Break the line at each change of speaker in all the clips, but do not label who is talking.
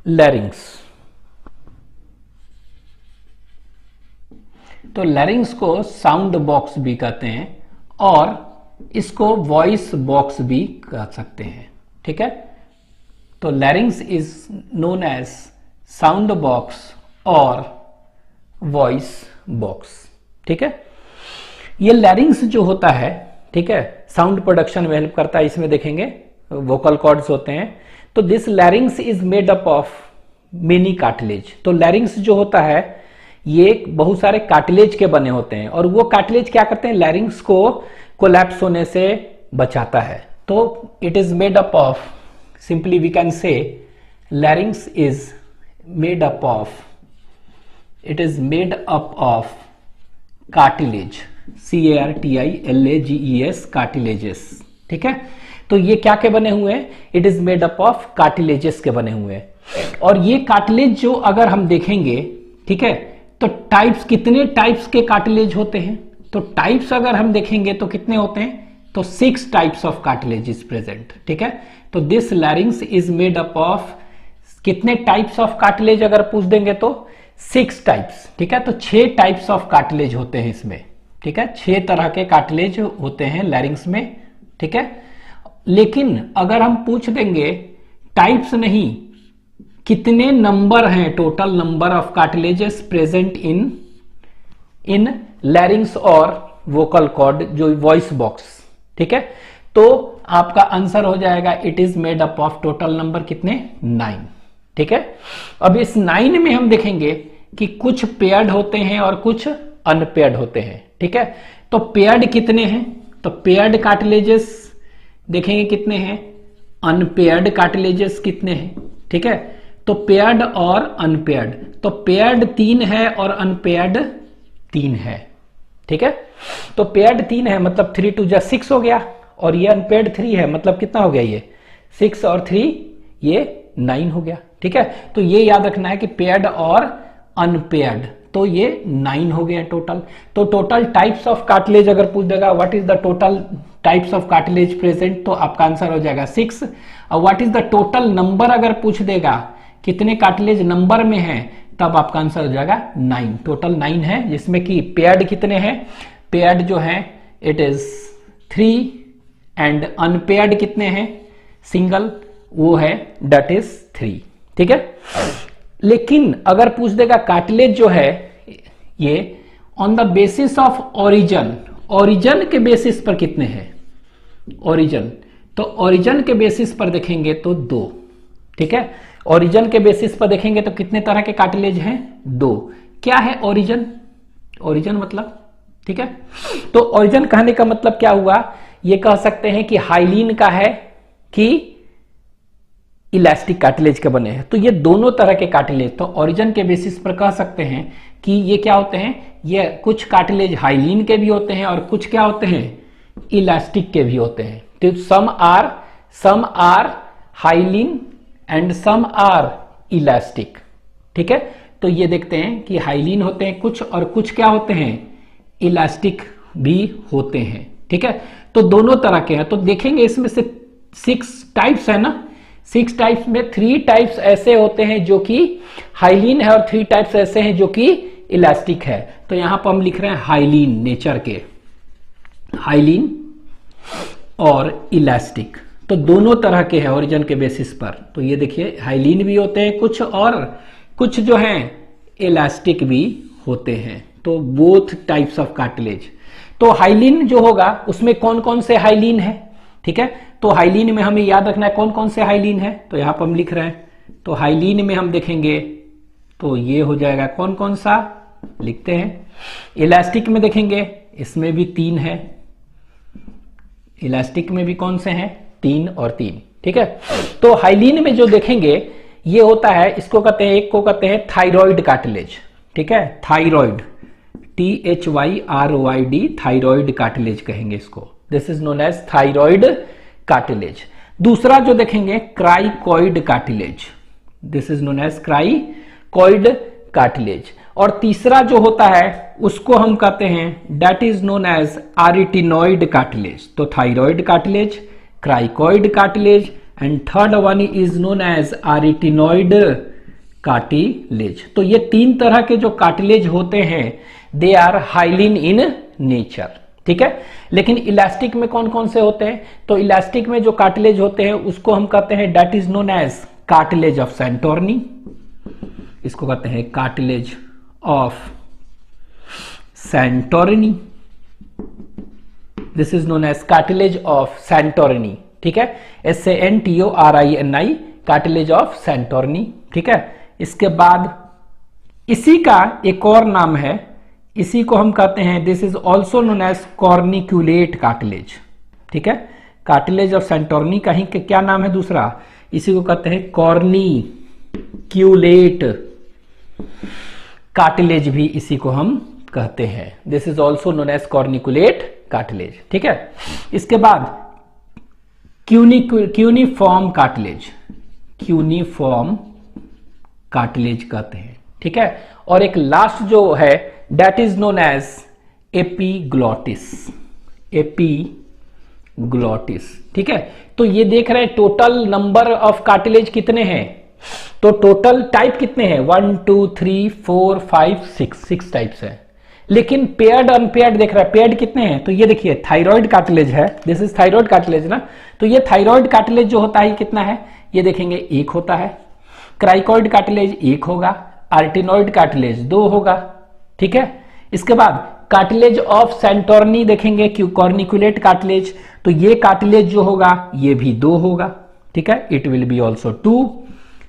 लैरिंग्स। तो लैरिंग्स को sound box भी कहते हैं और इसको वॉइस बॉक्स भी कह सकते हैं, ठीक है। तो larynx is known as sound box और वॉइस बॉक्स, ठीक है। ये लैरिंग्स जो होता है, ठीक है, साउंड प्रोडक्शन में हेल्प करता है। इसमें देखेंगे वोकल कॉर्ड्स होते हैं। तो this लैरिंग्स is made up of many cartilage. तो लैरिंग्स जो होता है ये बहुत सारे कार्टिलेज के बने होते हैं और वो कार्टिलेज क्या करते हैं, लैरिंग्स को कोलैप्स होने से बचाता है। तो it is made up of, simply we can say larynx is made up of, it is made up of cartilage, CARTILAGES, cartilages, ठीक है। तो ये क्या के बने हुए हैं, it is made up of cartilages के बने हुए हैं। और ये कार्टिलेज जो अगर हम देखेंगे, ठीक है, तो टाइप्स, कितने टाइप्स के कार्टिलेज होते हैं, तो टाइप्स अगर हम देखेंगे तो कितने होते हैं, तो 6 types of cartilage is present, ठीक है। तो this लैरिंग्स is made up of, कितने टाइप्स ऑफ कार्टिलेज अगर पूछ देंगे तो 6 टाइप्स, ठीक है। तो 6 टाइप्स ऑफ कार्टिलेज होते हैं इसमें, ठीक है। 6 तरह के कार्टिलेज होते हैं लैरिंग्स में, ठीक है। लेकिन अगर हम पूछ देंगे टाइप्स नहीं, कितने नंबर हैं, total number of cartilages present in लैरिंग्स और वोकल कॉर्ड, जो वॉइस बॉक्स, ठीक है, तो आपका आंसर हो जाएगा it is made up of total number कितने, 9, ठीक है। अब इस 9 में हम देखेंगे कि कुछ पेयर्ड होते हैं और कुछ अनपेयर्ड होते हैं, ठीक है। तो पेयर्ड कितने हैं, तो पेयर्ड कार्टिलेजेस देखेंगे कितने हैं, अनपेयर्ड कार्टिलेजेस कितने हैं, ठीक है। तो पेयर्ड और अनपेयर्ड, तो पेयर्ड 3 है और अनपेयर्ड 3 है, ठीक है। तो पेयर्ड 3 है मतलब 3 2 जा 6 हो गया, और ये अनपेयर्ड 3 है मतलब कितना हो गया, ये 6 और 3 ये 9 हो गया, ठीक है। तो ये याद रखना है कि पेयर्ड और अनपेयर्ड, तो ये 9 हो गया टोटल। तो टोटल टाइप्स ऑफ कार्टिलेज अगर पूछ देगा what is the total types of cartilage present, तो आपका आंसर हो जाएगा 6। और what is the total number अगर पूछ देगा कितने कार्टिलेज नंबर में है, तब आपका आंसर हो जाएगा 9। टोटल 9 है, जिसमें कि पेयर्ड कितने हैं, पेयर्ड जो है इट इज 3 एंड अनपेयर्ड कितने हैं, सिंगल, वो है डेट इज 3, ठीक है। लेकिन अगर पूछ देगा कार्टिलेज जो है ये on the basis of origin, origin के बेसिस पर कितने हैं, ओरिजिन, तो ओरिजिन के बेसिस पर देखेंगे तो 2, ठीक है। ओरिजिन के बेसिस पर देखेंगे तो कितने तरह के कार्टिलेज हैं, 2। क्या है ओरिजिन, ओरिजिन मतलब, ठीक है। तो ओरिजिन कहने का मतलब क्या हुआ, ये कह सकते हैं कि हाइलिन का है कि इलास्टिक कार्टिलेज के बने हैं। तो ये दोनों तरह के कार्टिलेज, तो ओरिजिन के बेसिस पर कह सकते हैं कि ये क्या होते हैं, ये कुछ कार्टिलेज हाइलिन के भी होते हैं और कुछ क्या होते हैं, इलास्टिक के भी होते हैं। तो some are hyaline and some are elastic, ठीक है। तो ये देखते हैं कि हाइलिन होते हैं कुछ और कुछ क्या होते हैं, इलास्टिक भी होते हैं, ठीक है। तो दोनों तरह के हैं। तो देखेंगे इसमें से 6 टाइप्स है ना, 6 टाइप्स में 3 टाइप्स ऐसे होते हैं जो कि हाइलिन है और 3 टाइप्स ऐसे हैं जो कि इलास्टिक है। तो यहां पर हम लिख रहे हैं हाइलिन, नेचर के हाइलिन और इलास्टिक, तो दोनों तरह के हैं ओरिजिन के बेसिस पर। तो ये देखिए हाइलिन भी होते हैं कुछ और कुछ जो हैं इलास्टिक भी होते हैं। तो बोथ टाइप्स ऑफ कार्टिलेज। तो हाइलिन जो होगा उसमें कौन कौन से हाइलिन है, ठीक है। तो हाइलिन में हमें याद रखना है कौन कौन से हाइलिन है, तो यहां पर हम लिख रहे हैं। तो हाइलिन में हम देखेंगे तो ये हो जाएगा कौन कौन सा, लिखते हैं। इलास्टिक में देखेंगे इसमें भी 3 है, इलास्टिक में भी कौन से हैं, 3 और 3, ठीक है। तो हाइलिन में जो देखेंगे ये होता है, इसको कहते हैं, एक को कहते हैं थायराइड कार्टिलेज, ठीक है। थायराइड, THYROID, थायराइड कार्टिलेज कहेंगे इसको। This is known as thyroid cartilage. दूसरा जो देखेंगे cricoid cartilage, this is known as cricoid cartilage. और तीसरा जो होता है उसको हम कहते हैं that is known as arytenoid cartilage. तो thyroid cartilage, cricoid cartilage and third one is known as arytenoid cartilage. तो ये 3 तरह के जो कार्टिलेज होते हैं they are hyaline in nature, ठीक है। लेकिन इलास्टिक में कौन कौन से होते हैं? तो इलास्टिक में जो कार्टिलेज होते हैं उसको हम कहते हैं that is known as cartilage of Santorini, इसको कहते हैं cartilage of Santorini, this is known as cartilage of Santorini, ठीक है। SANTORINI कार्टिलेज ऑफ सैंटोरनी, ठीक है। इसके बाद इसी का एक और नाम है, इसी को हम कहते हैं this is also known as corniculate cartilage, ठीक है। कार्टिलेज ऑफ सैंटोरनी का ही क्या नाम है दूसरा? इसी को कहते हैं कॉर्निक्यूलेट कार्टिलेज, भी इसी को हम कहते हैं। This is also known as corniculate cartilage, ठीक है। इसके बाद क्यूनिफॉर्म कार्टिलेज, क्यूनिफॉर्म कार्टिलेज कहते हैं, ठीक है। और एक लास्ट जो है that is known as epiglottis, epiglottis, ठीक है। तो ये देख रहे हैं टोटल नंबर ऑफ कार्टिलेज कितने हैं, तो टोटल टाइप कितने हैं? 1 2 3 4 5 6 टाइप्स है। लेकिन पेयर्ड अनपेयर्ड देख रहा है, पेयर्ड कितने हैं? तो ये देखिए थायराइड कार्टिलेज है, दिस इज थायराइड कार्टिलेज ना, तो ये थायराइड कार्टिलेज जो होता है कितना है? ये देखेंगे 1 होता है। क्राइकॉइड कार्टिलेज 1 होगा, आर्टिनॉइड कार्टिलेज 2 होगा, ठीक है। इसके बाद कार्टिलेज ऑफ सैंटोरनी देखेंगे, कॉर्निकुलेट कार्टिलेज, तो ये कार्टिलेज जो होगा ये भी 2 होगा, ठीक है, इट विल बी ऑल्सो 2,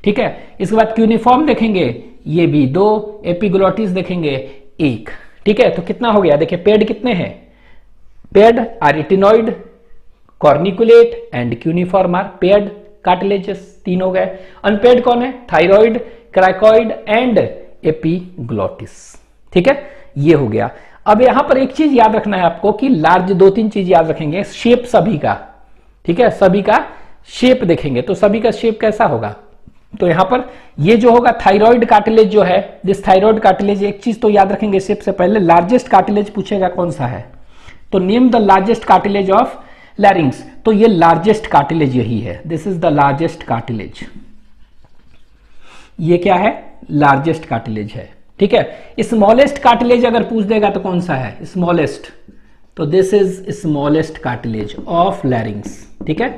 ठीक है। इसके बाद क्यूनिफॉर्म देखेंगे, ये भी 2, एपिग्लॉटिस देखेंगे 1, ठीक है। तो कितना हो गया? देखिए पेड कितने हैं? Paired, arytenoid, corniculate and cuneiform are paired cartilages, 3 हो गए। अनपेड कौन है? थायराइड, क्राइकॉइड एंड एपिग्लॉटिस, ठीक है, ये हो गया। अब यहां पर एक चीज याद रखना है आपको कि लार्ज 2-3 चीज याद रखेंगे, शेप सभी का, ठीक है, सभी का शेप देखेंगे, तो सभी का शेप कैसा होगा? तो यहां पर ये जो होगा थायराइड कार्टिलेज जो है, दिस थायराइड कार्टिलेज, एक चीज तो याद रखेंगे शेप से पहले, लार्जेस्ट कार्टिलेज पूछेगा कौन सा है, तो name the largest cartilage of लैरिंग्स, तो ये लार्जेस्ट कार्टिलेज यही है, this is the largest cartilage, ये क्या है? लार्जेस्ट कार्टिलेज है, ठीक है। स्मॉलेस्ट कार्टिलेज अगर पूछ देगा तो कौन सा है? स्मॉलेस्ट, तो this is smallest cartilage of larynx, ठीक है।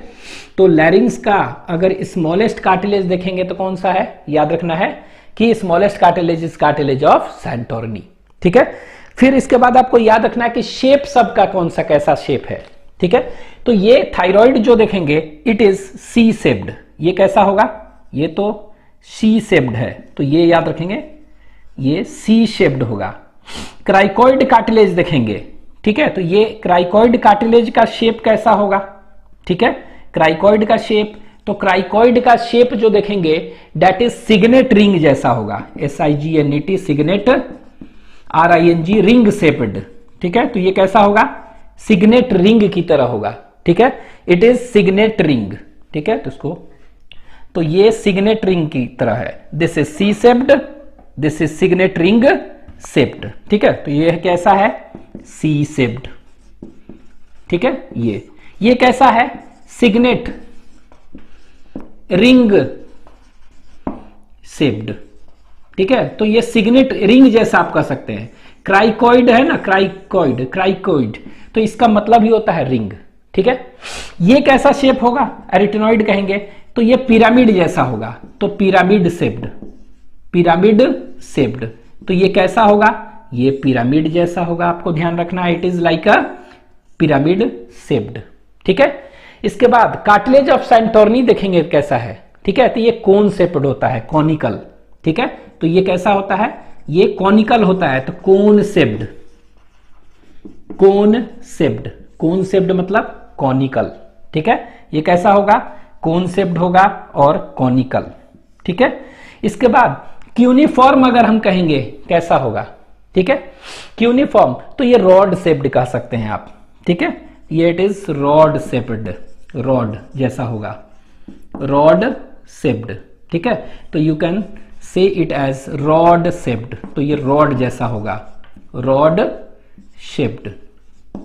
तो लैरिंग्स का अगर स्मॉलेस्ट कार्टिलेज देखेंगे तो कौन सा है? याद रखना है कि smallest cartilage is cartilage of Santorini, ठीक है। फिर इसके बाद आपको याद रखना है कि शेप सबका कौन सा कैसा शेप है, ठीक है। तो ये थायराइड जो देखेंगे इट इज सी शेप्ड, ये कैसा होगा? ये तो सी शेप्ड है, तो ये याद रखेंगे, ये सी शेप्ड होगा। क्राइकॉइड कार्टिलेज देखेंगे, ठीक है, तो ये क्राइकॉइड कार्टिलेज का शेप कैसा होगा, ठीक है, क्राइकॉइड का शेप, तो क्राइकॉइड का शेप जो देखेंगे दैट इज सिग्नेट रिंग जैसा होगा, SIGNET signet, RING ring shaped, ठीक है। तो ये कैसा होगा? सिग्नेट रिंग की तरह होगा, ठीक है, इट इज सिग्नेट रिंग, ठीक है। तो इसको, तो ये सिग्नेट रिंग की तरह है, this is C shaped, this is signet ring shaped, ठीक है। तो ये कैसा है? सी शेप्ड, ठीक है। ये कैसा है? सिग्नेट रिंग शेप्ड, ठीक है। तो ये सिग्नेट रिंग जैसा आप कह सकते हैं। क्राइकॉइड है ना, क्राइकॉइड, तो इसका मतलब ही होता है रिंग, ठीक है। ये कैसा शेप होगा? एरिटिनॉइड कहेंगे, तो ये पिरामिड जैसा होगा, तो पिरामिड शेप्ड, तो ये कैसा होगा? ये पिरामिड जैसा होगा, आपको ध्यान रखना है, it is like a pyramid shaped, ठीक है। इसके बाद कार्टिलेज ऑफ सैंटोरनी देखेंगे कैसा है, ठीक है, तो ये कोन शेप्ड होता है, कॉनिकल, ठीक है। तो ये कैसा होता है? ये कॉनिकल होता है, तो कोन शेप्ड मतलब कॉनिकल, ठीक है। ये कैसा होगा? कोन शेप्ड होगा और कॉनिकल, ठीक है। इसके बाद क्यूनिफॉर्म अगर हम कहेंगे कैसा होगा, ठीक है, क्यूनिफॉर्म, तो ये रॉड शेप्ड कह सकते हैं आप, ठीक है, ये it is rod shaped, rod जैसा होगा, रॉड शेप्ड, ठीक है। तो you can say it as rod shaped, तो ये रॉड जैसा होगा, रॉड शेप्ड,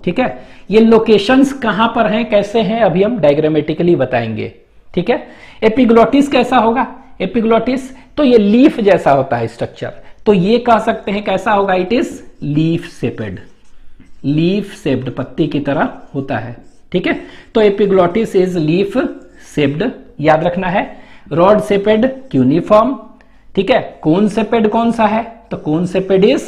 ठीक है। ये लोकेशंस कहां पर हैं, कैसे हैं, अभी हम डायग्रामेटिकली बताएंगे, ठीक है। एपिग्लॉटिस कैसा होगा? एपिग्लॉटिस तो ये लीफ जैसा होता है स्ट्रक्चर, तो ये कह सकते हैं कैसा होगा, it is leaf shaped, leaf shaped, पत्ती की तरह होता है, ठीक है। तो एपिग्लोटिस इज लीफ शेप्ड, याद रखना है। रॉड शेपेड क्यूनिफॉर्म, ठीक है। कोन शेपेड कौन सा है, तो कोन shaped is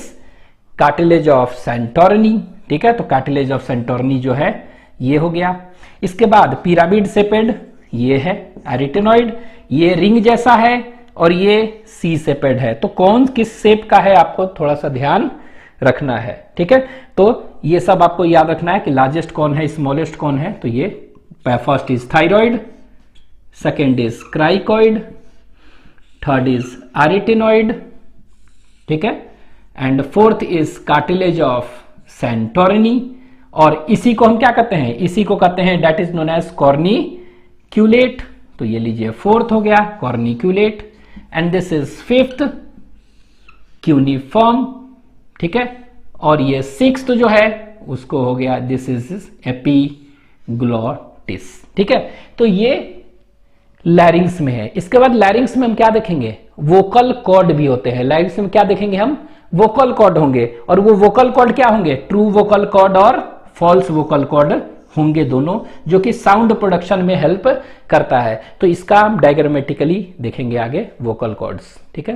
cartilage of Santorini, ठीक है। तो कार्टिलेज ऑफ सेंटोरनी जो है ये हो गया। इसके बाद पिरामिड शेपेड, ये है एरिटेनॉइड, ये रिंग जैसा है, और ये सी शेपेड है। तो कौन किस शेप का है आपको थोड़ा सा ध्यान रखना है, ठीक है। तो ये सब आपको याद रखना है कि लार्जेस्ट कौन है, स्मॉलेस्ट कौन है। तो ये first is thyroid, second is cricoid, third is arytenoid, ठीक है, and fourth is cartilage of Santorini. और इसी को हम क्या कहते हैं, इसी को कहते हैं that is known as corniculate. तो ये लीजिए फोर्थ हो गया corniculate, and this is fifth cuneiform, ठीक है। और ये सिक्स्थ जो है उसको हो गया, दिस इज एपिग्लोटिस, ठीक है। तो ये लैरिंग्स में है। इसके बाद लैरिंग्स में हम क्या देखेंगे, वोकल कॉर्ड भी होते हैं। लैरिंग्स में क्या देखेंगे हम, वोकल कॉर्ड होंगे, और वो वोकल कॉर्ड क्या होंगे, ट्रू वोकल कॉर्ड और फॉल्स वोकल कॉर्ड होंगे दोनों, जो कि साउंड प्रोडक्शन में हेल्प करता है। तो इसका हम डायग्रामेटिकली देखेंगे आगे वोकल कॉर्ड्स, ठीक है।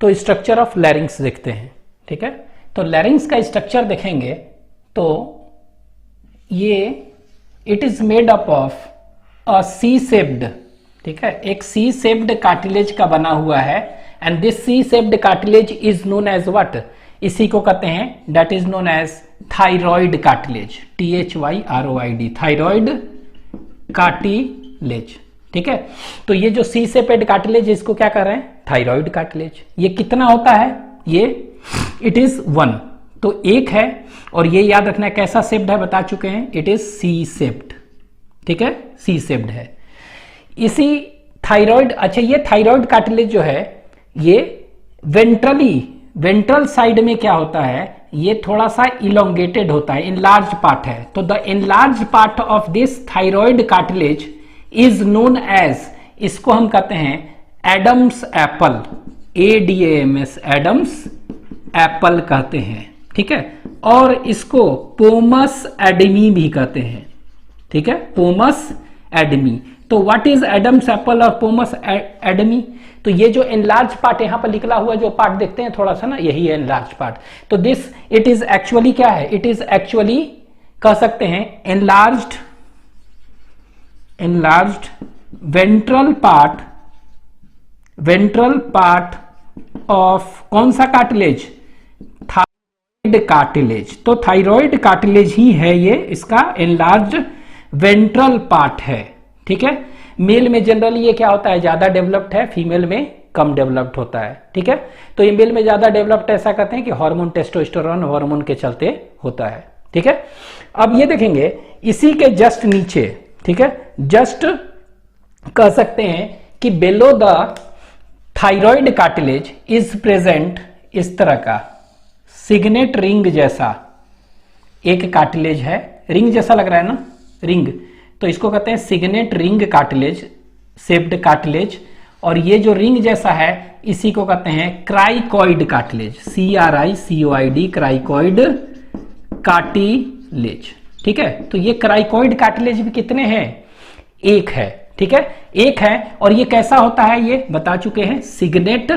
तो स्ट्रक्चर ऑफ लैरिंग्स देखते हैं, ठीक है। तो लैरिंग्स का स्ट्रक्चर देखेंगे तो ये it is made up of a C shaped, ठीक है, एक सी शेप्ड कार्टिलेज का बना हुआ है, and this C shaped cartilage is known as what, इसी को कहते हैं that is known as thyroid cartilage, THYROID, thyroid cartilage, ठीक है। तो ये जो सी शेपेड कार्टिलेज इसको क्या कर रहे हैं, थायराइड कार्टिलेज। ये कितना होता है, ये इट इज 1, तो एक है, और ये याद रखना है कैसा शेप्ड है, बता चुके हैं, इट इज सी शेप्ड, ठीक है, सी शेप्ड है। इसी थायराइड, अच्छा ये थायराइड कार्टिलेज जो है ये वेंट्रल साइड में क्या होता है, ये थोड़ा सा इलोंगेटेड होता है, इनलार्ज पार्ट है। तो the enlarge part of this thyroid cartilage is known as, इसको हम कहते हैं Adam's apple, ADAMS, Adam's apple कहते हैं, ठीक है। और इसको पोमस एडमी भी कहते हैं, ठीक है, पोमस एडमी। तो व्हाट इज एडम्स एप्पल और पोमस एडमी, तो ये जो एनलार्ज पार्ट यहां पर निकला हुआ जो पार्ट देखते हैं थोड़ा सा ना, यही है एनलार्ज पार्ट। तो दिस इट इज एक्चुअली क्या है, इट इज एक्चुअली कह सकते हैं एनलार्ज्ड वेंट्रल पार्ट ऑफ कौन सा कार्टिलेज, थायराइड कार्टिलेज। तो थायराइड कार्टिलेज ही है ये, इसका एनलार्ज वेंट्रल पार्ट है, ठीक है। मेल में जनरली ये क्या होता है, ज्यादा डेवलप्ड है, फीमेल में कम डेवलप्ड होता है, ठीक है। तो ये मेल में ज्यादा डेवलप्ड ऐसा कहते हैं कि हार्मोन, टेस्टोस्टेरोन हार्मोन के चलते होता है, ठीक है। अब ये देखेंगे इसी के जस्ट नीचे, ठीक है, जस्ट कह सकते हैं कि बेलो the thyroid cartilage is present इस तरह का सिग्नेट रिंग जैसा एक कार्टिलेज है, रिंग जैसा लग रहा है ना, रिंग, तो इसको कहते हैं signet ring cartilage, shaped cartilage. और ये जो रिंग जैसा है इसी को कहते हैं क्राइकॉइड कार्टिलेज, CRICOID, क्राइकॉइड कार्टिलेज, ठीक है। तो ये क्राइकॉइड कार्टिलेज भी कितने हैं, एक है, ठीक है, एक है। और ये कैसा होता है, ये बता चुके हैं, सिग्नेट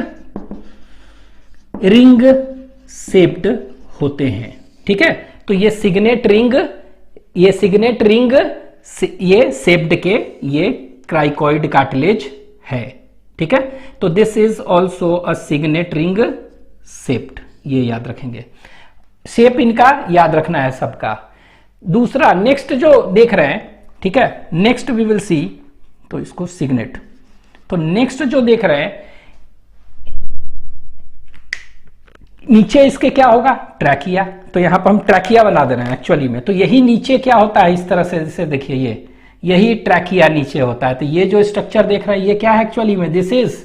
रिंग शेप्ड होते हैं, ठीक है। तो ये सिग्नेट रिंग ये शेप्ड के ये क्राइकॉइड कार्टिलेज है, ठीक है। तो this is also a signet ring shaped, ये याद रखेंगे, शेप इनका याद रखना है सबका। दूसरा नेक्स्ट जो देख रहे हैं, ठीक है, नेक्स्ट वी विल सी, तो इसको सिग्नेट, तो नेक्स्ट जो देख रहे हैं नीचे इसके क्या होगा, ट्रैकिया। तो यहां पर हम ट्रैकिया बना दे रहे हैं एक्चुअली में, तो यही नीचे क्या होता है इस तरह से, जैसे देखिए यही ट्रैकिया नीचे होता है। तो ये जो स्ट्रक्चर देख रहे हैं ये क्या है एक्चुअली में, दिस इज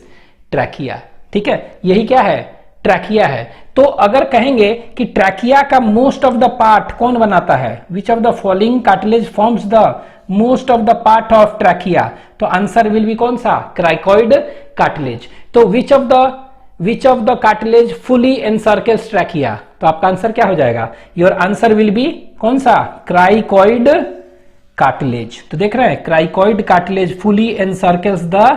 ट्रैकिया, ठीक है। यही क्या है, ट्रैकिया है। तो अगर कहेंगे कि ट्रैकिया का मोस्ट ऑफ द पार्ट कौन बनाता है, which of the following cartilage forms the most of the part of trachea, तो आंसर विल बी कौन सा, क्राइकॉइड कार्टिलेज। तो which of the cartilage fully encircles trachea, तो आपका आंसर क्या हो जाएगा, योर आंसर विल बी कौन सा, क्राइकॉइड कार्टिलेज। तो देख रहे हैं, क्राइकॉइड कार्टिलेज फुली एनसर्कल्स द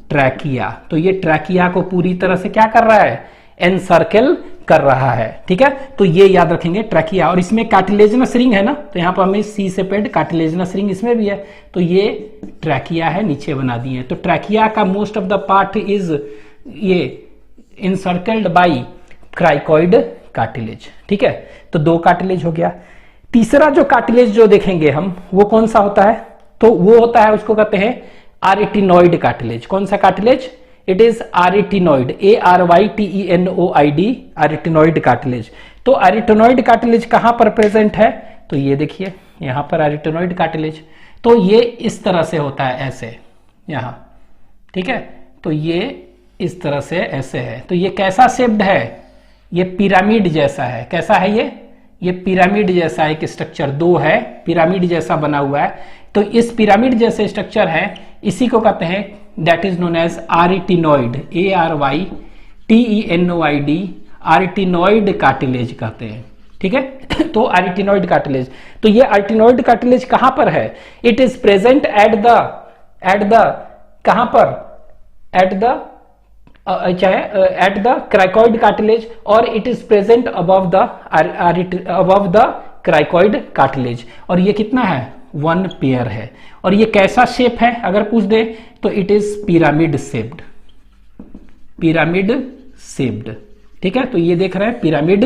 ट्रैकिया। तो ये ट्रैकिया को पूरी तरह से क्या कर रहा है, एनसर्कल कर रहा है। ठीक है, तो ये याद रखेंगे ट्रैकिया। और इसमें कार्टिलेजिनस रिंग है ना, तो यहां पर हमें सी से पेड कार्टिलेजिनस रिंग इसमें भी है, तो ये ट्रैकिया है, नीचे बना दिए। तो ट्रैकिया का most of the part is ये इनसर्कल्ड बाई क्राइकॉइड कार्टिलेज। ठीक है, तो 2 कार्टिलेज हो गया। तीसरा जो कार्टिलेज जो देखेंगे हम, वो कौन सा होता है, तो वो होता है, उसको कहते हैं आरेटिनॉइड कार्टिलेज। कौन सा cartilage, it is arytenoid, ARYTENOID, arytenoid cartilage. तो आरेटिनॉइड कार्टिलेज कहां पर प्रेजेंट है, तो ये देखिए यहां पर आरेटिनॉइड कार्टिलेज। तो ये इस तरह से होता है, ऐसे यहां। ठीक है, तो ये इस तरह से ऐसे है। तो ये कैसा शेप्ड है, ये पिरामिड जैसा है। कैसा है ये पिरामिड जैसा एक स्ट्रक्चर, 2 है, पिरामिड जैसा बना हुआ है। तो इस पिरामिड जैसे स्ट्रक्चर है, इसी को कहते हैं, that is known as arytenoid, ARYTENOID, arytenoid cartilage कहते हैं। ठीक है, तो आरेटिनॉइड कार्टिलेज। तो ये आरेटिनॉइड कार्टिलेज कहां पर है, it is present at the कहां पर, एट द क्राइकॉइड कार्टिलेज, और it is present above the cricoid cartilage. और ये कितना है, 1 पेयर है। और ये कैसा शेप है अगर पूछ दे, तो it is pyramid shaped, pyramid shaped. ठीक है, तो ये देख रहे हैं पिरामिड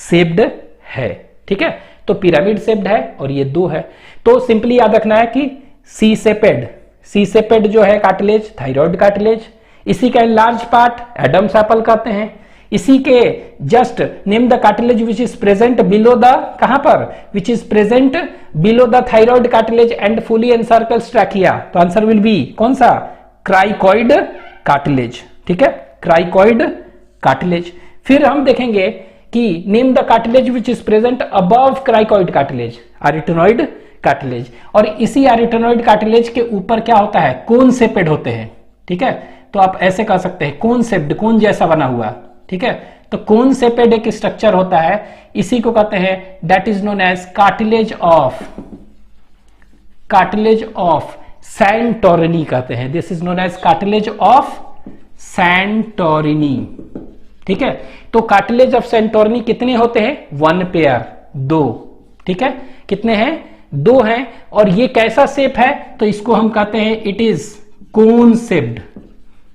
शेप्ड है। ठीक है, तो पिरामिड शेप्ड है और ये 2 है। तो सिंपली याद रखना है कि सी सेपेड जो है कार्टिलेज, थायराइड कार्टिलेज, इसी का लार्ज पार्ट एडम्स एप्पल कहते हैं। इसी के just name the cartilage which is present below the, कहां पर, which is present below the thyroid cartilage and fully encircles trachea. तो आंसर विल बी कौन सा, क्राइकॉइड कार्टिलेज। ठीक है, क्राइकॉइड कार्टिलेज। फिर हम देखेंगे कि name the cartilage which is present above cricoid cartilage, arytenoid cartilage. और इसी आरेटिनॉइड कार्टिलेज के ऊपर क्या होता है, कोन शेपेड होते हैं। ठीक है, तो आप ऐसे कह सकते हैं, कोन शेप्ड, कोन जैसा बना हुआ। ठीक है, तो कोन शेपेड एक स्ट्रक्चर होता है, इसी को कहते हैं, that is known as cartilage of Santorini कहते हैं। This is known as cartilage of Santorini. ठीक है, तो कार्टिलेज ऑफ सैंटोरिनी कितने होते हैं, 1 पेयर, 2। ठीक है, कितने हैं, 2 हैं। और ये कैसा शेप है, तो इसको हम कहते हैं, इट इज कोन शेप्ड,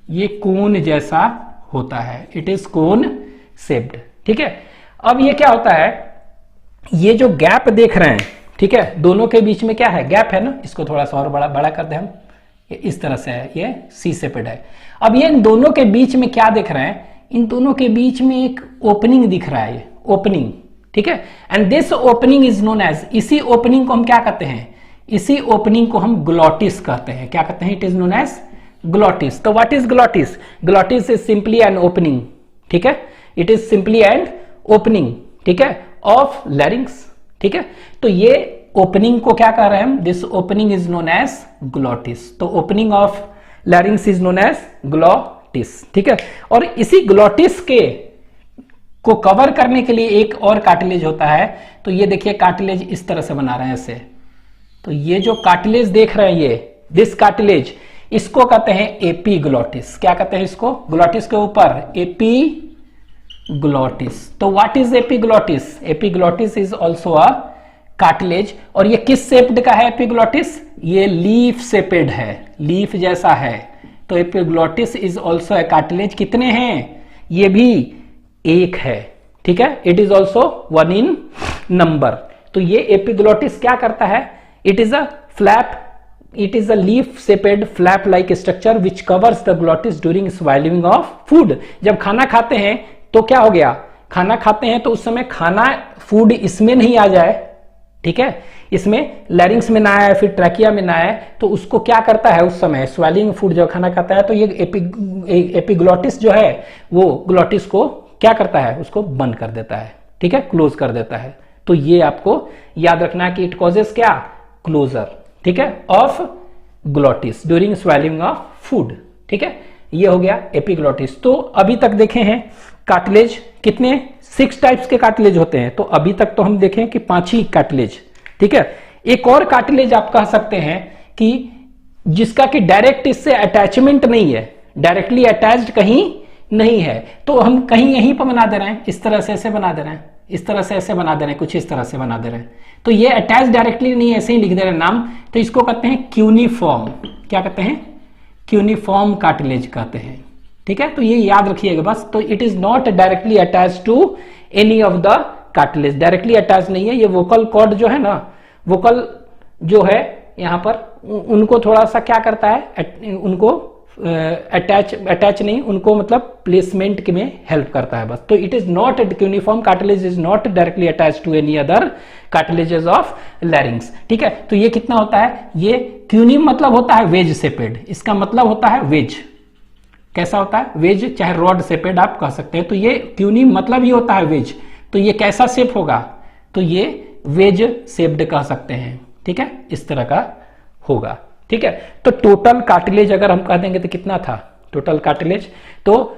ये कोन जैसा होता है, इट इज कोन शेप्ड। ठीक है, अब ये क्या होता है, ये जो गैप देख रहे हैं, ठीक है, दोनों के बीच में क्या है, गैप है ना, इसको थोड़ा सा और बड़ा कर दे हम, ये इस तरह से है, ये सी शेपेड है। अब ये इन दोनों के बीच में क्या देख रहे हैं, इन दोनों के बीच में एक ओपनिंग दिख रहा है, ये ओपनिंग। ठीक है, and this opening is known as, इसी ओपनिंग को हम क्या कहते हैं, इसी ओपनिंग को हम ग्लोटिस कहते हैं। क्या कहते हैं, it is known as glottis. तो what is glottis, glottis is simply an opening. ठीक है, it is simply an opening, ठीक है, ऑफ लैरिंक्स। ठीक है, तो ये ओपनिंग को क्या कह रहे हैं हम, this opening is known as glottis. तो opening of larynx is known as glottis. ठीक है, और इसी ग्लोटिस के को कवर करने के लिए एक और कार्टिलेज होता है। तो ये देखिए कार्टिलेज इस तरह से बना रहे हैं ऐसे। तो ये जो कार्टिलेज देख रहे हैं, ये दिस कार्टिलेज, इसको कहते हैं एपीग्लोटिस। क्या कहते हैं इसको, ग्लोटिस के ऊपर एपीग्लोटिस। तो what is epiglottis, epiglottis is also a cartilage. और ये किस शेप्ड का है एपीग्लोटिस, ये लीफ शेपेड है, लीफ जैसा है। तो epiglottis is also a cartilage. कितने हैं, ये भी 1 है। ठीक है, it is also 1 in number. तो ये एपीग्लोटिस क्या करता है, it is a flap, it is a leaf shaped flap like structure which covers the glottis during swallowing of food। जब खाना खाते हैं तो क्या हो गया, खाना खाते हैं तो उस समय खाना फूड इसमें नहीं आ जाए, ठीक है, इसमें लैरिंग्स में ना आए, फिर ट्रैकिया में ना आए, तो उसको क्या करता है उस समय स्वेलिंग फूड जब खाना खाता है तो ये एपीग्लोटिस जो है वो ग्लोटिस को क्या करता है, उसको बंद कर देता है, ठीक है, क्लोज कर देता है। तो ये आपको याद रखना है कि इट कॉजेस क्या, क्लोजर, ठीक है, of glottis during swelling of food, ठीक है। ये हो गया एपिग्लोटिस। तो अभी तक देखे हैं कार्टिलेज कितने, 6 टाइप्स के कार्टिलेज होते हैं। तो अभी तक तो हम देखें कि 5 ही कार्टिलेज, ठीक है। एक और कार्टिलेज आप कह सकते हैं कि जिसका कि डायरेक्ट इससे अटैचमेंट नहीं है, डायरेक्टली अटैच्ड कहीं नहीं है, तो हम कहीं यहीं पर बना दे रहे हैं, इस तरह से ऐसे बना दे रहे हैं, इस तरह से ऐसे बना दे रहे हैं, कुछ इस तरह से बना दे रहे हैं। तो ये अटैच डायरेक्टली नहीं है, ऐसे ही लिख दे रहे हैं नाम। तो इसको कहते हैं क्यूनिफॉर्म। क्या कहते हैं, क्यूनिफॉर्म कार्टिलेज कहते हैं, ठीक है। तो ये याद रखिएगा बस। तो it is not directly attach to any of the cartilage, directly attach नहीं है। ये वोकल कॉर्ड जो है ना, वोकल जो है यहाँ पर, उनको थोड़ा सा क्या करता है, उनको अटैच नहीं, उनको मतलब प्लेसमेंट के में हेल्प करता है बस। तो it is not cuneiform cartilage, is not directly attach to any other cartilages of larynx, ठीक है। तो ये कितना होता है, ये क्यूनिम मतलब होता है वेज सेपेड, इसका मतलब होता है वेज। कैसा होता है, वेज, चाहे रॉड सेपेड आप कह सकते हैं। तो ये क्यूनिम मतलब ही होता है वेज। तो ये कैसा शेप होगा, तो ये वेज शेप्ड कह सकते हैं, ठीक है, इस तरह का होगा, ठीक है। तो टोटल कार्टिलेज अगर हम कह देंगे तो कितना था टोटल कार्टिलेज, तो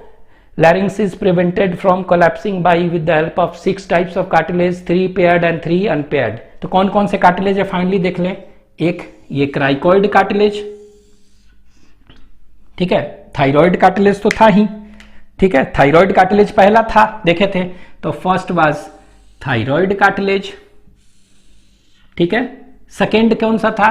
larynx is prevented from collapsing by with the help of 6 types of cartilage, 3 paired and 3 unpaired। तो कौन कौन से कार्टिलेज है फाइनली देख लें। एक ये क्राइकॉइड कार्टिलेज, ठीक है, थायराइड कार्टिलेज तो था ही, ठीक है, थायराइड कार्टिलेज पहला था देखे थे। तो फर्स्ट वाज थायराइड कार्टिलेज, ठीक है। सेकेंड कौन सा था,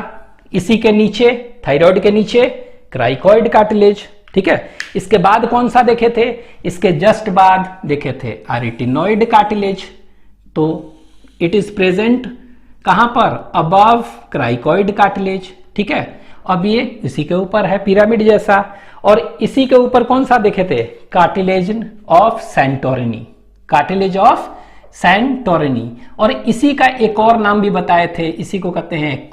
इसी के नीचे, थायराइड के नीचे क्राइकॉइड कार्टिलेज, ठीक है। इसके बाद कौन सा देखे थे, इसके जस्ट बाद देखे थे आरिटिनॉइड कार्टिलेज। तो इट इज प्रेजेंट कहां पर, अबव क्राइकॉइड कार्टिलेज, ठीक है। अब ये इसी के ऊपर है पिरामिड जैसा, और इसी के ऊपर कौन सा देखे थे, cartilage of Santorini, cartilage of Santorini. और इसी का एक और नाम भी बताए थे, इसी को कहते हैं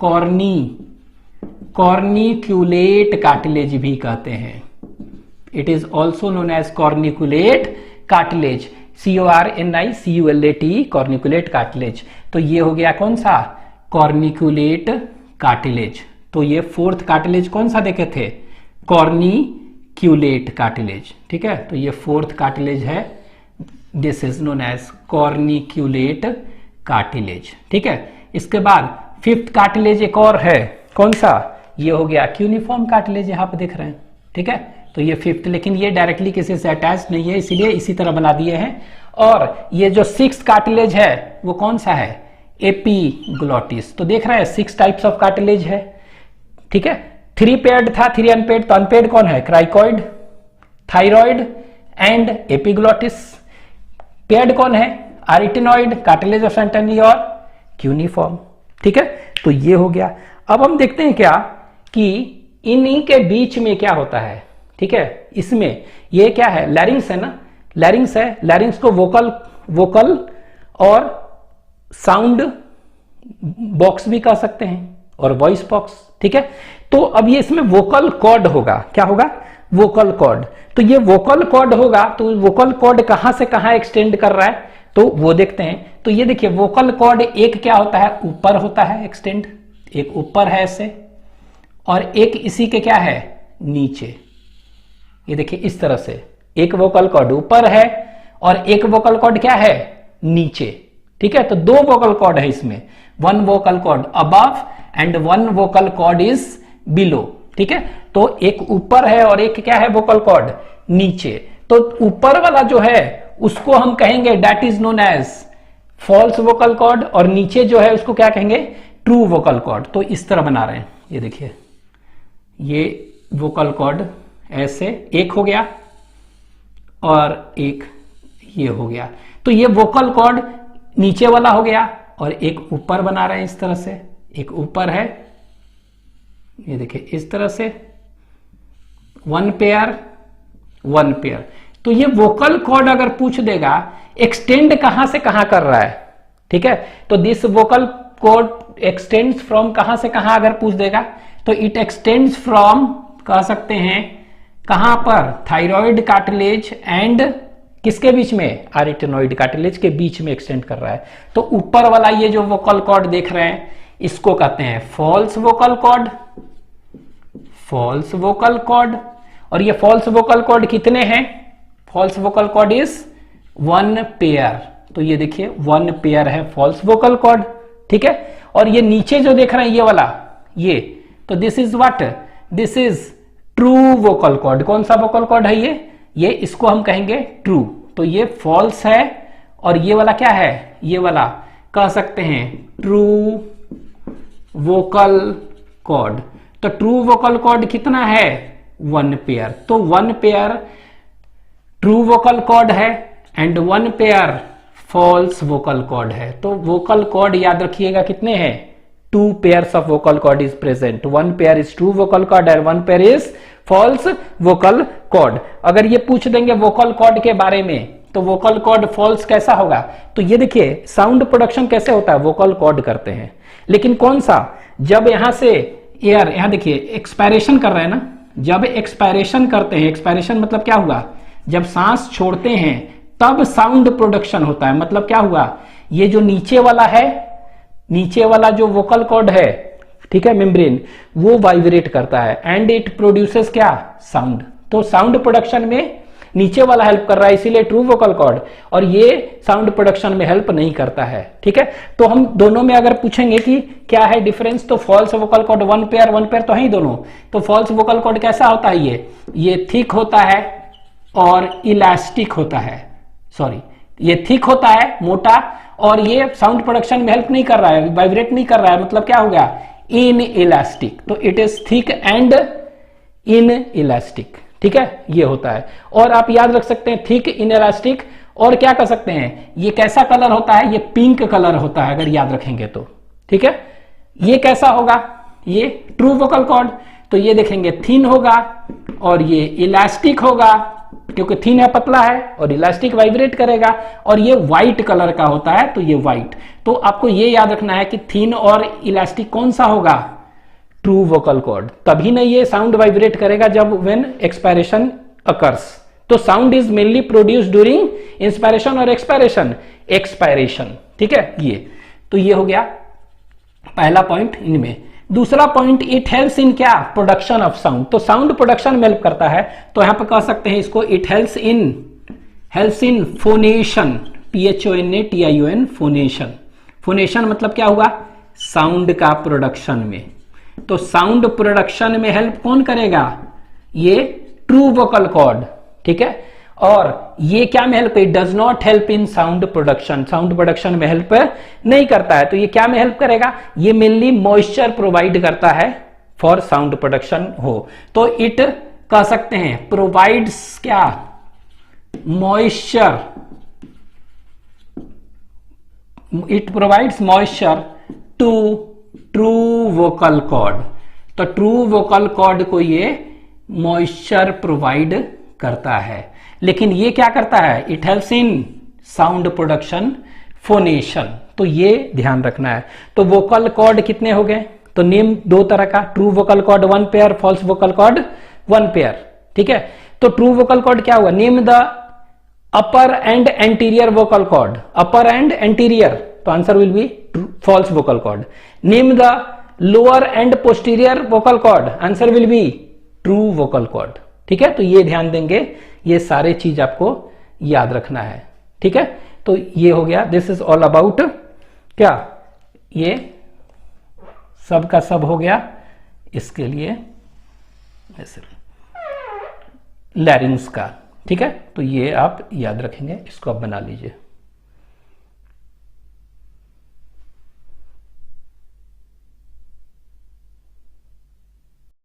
कॉर्निक्यूलेट कार्टिलेज भी कहते हैं। It is also known as corniculate cartilage, CORNICULAT, corniculate cartilage. तो ये हो गया कौन सा, कॉर्निकुलेट कार्टिलेज। तो ये फोर्थ कार्टिलेज कौन सा देखे थे, कॉर्निक्यूलेट कार्टिलेज, ठीक है। तो ये फोर्थ कार्टिलेज है, this is known as corniculate cartilage, ठीक है। इसके बाद फिफ्थ कार्टिलेज एक और है, कौन सा, ये हो गया क्यूनिफॉर्म कार्टिलेज, यहां पे देख रहे हैं, ठीक है। तो ये फिफ्थ, लेकिन ये डायरेक्टली किसी से अटैच नहीं है, इसीलिए इसी तरह बना दिए हैं। और ये जो सिक्स कार्टिलेज है वो कौन सा है, एपीग्लोटिस। तो देख रहे हैं 6 टाइप्स ऑफ कार्टिलेज है, ठीक है। 3 पेयर्ड था, 3 अनपेयर्ड। तो अनपेयर्ड कौन है, क्राइकॉइड, थायराइड एंड एपीग्लोटिस। पेयर्ड कौन है, आरिटिनॉइड, कार्टिलेज ऑफ सैंटोरिनी और क्यूनिफॉर्म, ठीक है। तो ये हो गया। अब हम देखते हैं क्या कि इन्हीं के बीच में क्या होता है, ठीक है। इसमें ये क्या है, लैरिंग्स है ना, लैरिंग्स है, लैरिंग्स को वोकल और साउंड बॉक्स भी कह सकते हैं, और वॉइस बॉक्स, ठीक है। तो अब ये इसमें वोकल कॉर्ड होगा, क्या होगा, वोकल कॉर्ड। तो ये वोकल कॉर्ड होगा, तो वोकल कॉर्ड कहां से कहां एक्सटेंड कर रहा है, तो वो देखते हैं। तो ये देखिए वोकल कॉर्ड एक क्या होता है, ऊपर होता है एक्सटेंड, एक ऊपर है ऐसे, और एक इसी के क्या है, नीचे। ये देखिए इस तरह से एक वोकल कॉर्ड ऊपर है और एक वोकल कॉर्ड क्या है, नीचे, ठीक है। तो 2 वोकल कॉर्ड है इसमें, 1 vocal cord above and 1 vocal cord is below, ठीक है। तो एक ऊपर है और एक क्या है, वोकल कॉर्ड नीचे। तो ऊपर वाला जो है उसको हम कहेंगे that is known as false vocal cord, और नीचे जो है उसको क्या कहेंगे, ट्रू वोकल कॉर्ड। तो इस तरह बना रहे हैं, ये देखिए ये वोकल कॉर्ड ऐसे एक हो गया और एक ये हो गया। तो ये वोकल कॉर्ड नीचे वाला हो गया और एक ऊपर बना रहे हैं इस तरह से, एक ऊपर है, ये देखिए इस तरह से 1 पेयर 1 पेयर। तो ये वोकल कॉर्ड अगर पूछ देगा एक्सटेंड कहां से कहां कर रहा है, ठीक है। तो this vocal cord extends from कहां से कहां अगर पूछ देगा, तो इट एक्सटेंड्स फ्रॉम कह सकते हैं कहां पर, थायराइड कार्टिलेज एंड किसके बीच में, आरिटेनॉइड कार्टिलेज के बीच में एक्सटेंड कर रहा है। तो ऊपर वाला ये जो वोकल कॉर्ड देख रहे हैं इसको कहते हैं false vocal cord, false vocal cord. और ये फॉल्स वोकल कॉर्ड कितने हैं, false vocal cord is 1 pair. तो ये देखिए 1 पेयर है फॉल्स वोकल कॉर्ड, ठीक है। और ये नीचे जो देख रहे हैं ये वाला, ये तो this is what, this is true vocal cord. कौन सा वोकल कॉर्ड है ये इसको हम कहेंगे ट्रू। तो ये फॉल्स है और ये वाला क्या है, ये वाला कह सकते हैं ट्रू वोकल कॉर्ड। तो ट्रू वोकल कॉर्ड कितना है, 1 पेयर। तो 1 पेयर ट्रू वोकल कॉर्ड है and 1 pair false vocal cord है। तो वोकल कॉर्ड याद रखिएगा कितने हैं, 2 pairs of vocal cord is present. 1 pair is true vocal cord and 1 pair is false vocal cord. अगर ये पूछ देंगे वोकल कॉर्ड के बारे में तो वोकल कॉर्ड फॉल्स कैसा होगा, तो ये देखिए साउंड प्रोडक्शन कैसे होता है, वोकल कॉर्ड करते हैं। लेकिन कौन सा, जब यहां से एयर, यहां देखिए एक्सपायरेशन कर रहे हैं ना, जब एक्सपायरेशन करते हैं, एक्सपायरेशन मतलब क्या हुआ, जब सांस छोड़ते हैं तब साउंड प्रोडक्शन होता है। मतलब क्या हुआ, ये जो नीचे वाला है, नीचे वाला जो वोकल कॉर्ड है, ठीक है, मेम्ब्रेन, वो वाइब्रेट करता है एंड इट प्रोड्यूसेस क्या, साउंड। तो साउंड प्रोडक्शन में नीचे वाला हेल्प कर रहा है, इसीलिए ट्रू वोकल कॉर्ड, और ये साउंड प्रोडक्शन में हेल्प नहीं करता है, ठीक है। तो हम दोनों में अगर पूछेंगे कि क्या है डिफरेंस, तो फॉल्स वोकल कॉर्ड 1 पेयर तो है ही दोनों। तो फॉल्स वोकल कॉर्ड कैसा होता है, ये थिक होता है और इलास्टिक होता है, सॉरी ये थिक होता है, मोटा, और ये साउंड प्रोडक्शन में हेल्प नहीं कर रहा है, वाइब्रेट नहीं कर रहा है, मतलब क्या हो गया, इन इलास्टिक। तो it is thick and in elastic, ठीक है, ये होता है। और आप याद रख सकते हैं थिक, इन इलास्टिक, और क्या कर सकते हैं, ये कैसा कलर होता है, ये पिंक कलर होता है अगर याद रखेंगे तो, ठीक है। ये कैसा होगा, ये ट्रू वोकल कॉर्ड, तो ये देखेंगे थिन होगा और ये इलास्टिक होगा, क्योंकि थिन है, पतला है, और इलास्टिक वाइब्रेट करेगा, और ये व्हाइट कलर का होता है, तो ये व्हाइट। तो आपको ये याद रखना है कि थिन और इलास्टिक कौन सा होगा, ट्रू वोकल कॉर्ड। तभी ना ये साउंड वाइब्रेट करेगा जब व्हेन एक्सपायरेशन अकर्स। तो sound is mainly produce during inspiration और एक्सपायरेशन, ठीक है। ये तो ये हो गया पहला पॉइंट इनमें। दूसरा पॉइंट, इट हेल्प्स इन क्या, प्रोडक्शन ऑफ साउंड। तो साउंड प्रोडक्शन में हेल्प करता है, तो यहां पर कह सकते हैं इसको it helps in phonation, PHONATION, phonation. Phonation मतलब क्या हुआ, साउंड का प्रोडक्शन में। तो साउंड प्रोडक्शन में हेल्प कौन करेगा, ये ट्रू वोकल कॉर्ड, ठीक है। और ये क्या में help, it does not help in sound production, sound production में हेल्प नहीं करता है। तो ये क्या में हेल्प करेगा, ये मेनली मॉइस्चर प्रोवाइड करता है फॉर साउंड प्रोडक्शन हो। तो इट कह सकते हैं प्रोवाइड्स क्या, moisture, it provides moisture to true vocal cord. तो ट्रू वोकल कॉर्ड को ये मॉइस्चर प्रोवाइड करता है। लेकिन ये क्या करता है, it helps in sound production, phonation. तो ये ध्यान रखना है। तो वोकल कॉर्ड कितने हो गए, तो नेम 2 तरह का, true vocal cord 1 pair, false vocal cord 1 pair, ठीक है। तो ट्रू वोकल कॉर्ड क्या हुआ, name the upper and anterior vocal cord, upper and anterior, तो answer will be false vocal cord. Name the lower and posterior vocal cord, answer will be true vocal cord, ठीक है। तो ये ध्यान देंगे, ये सारे चीज आपको याद रखना है, ठीक है। तो ये हो गया, दिस इज ऑल अबाउट क्या, ये सब का सब हो गया इसके लिए लैरिंग्स का, ठीक है। तो ये आप याद रखेंगे, इसको आप बना लीजिए।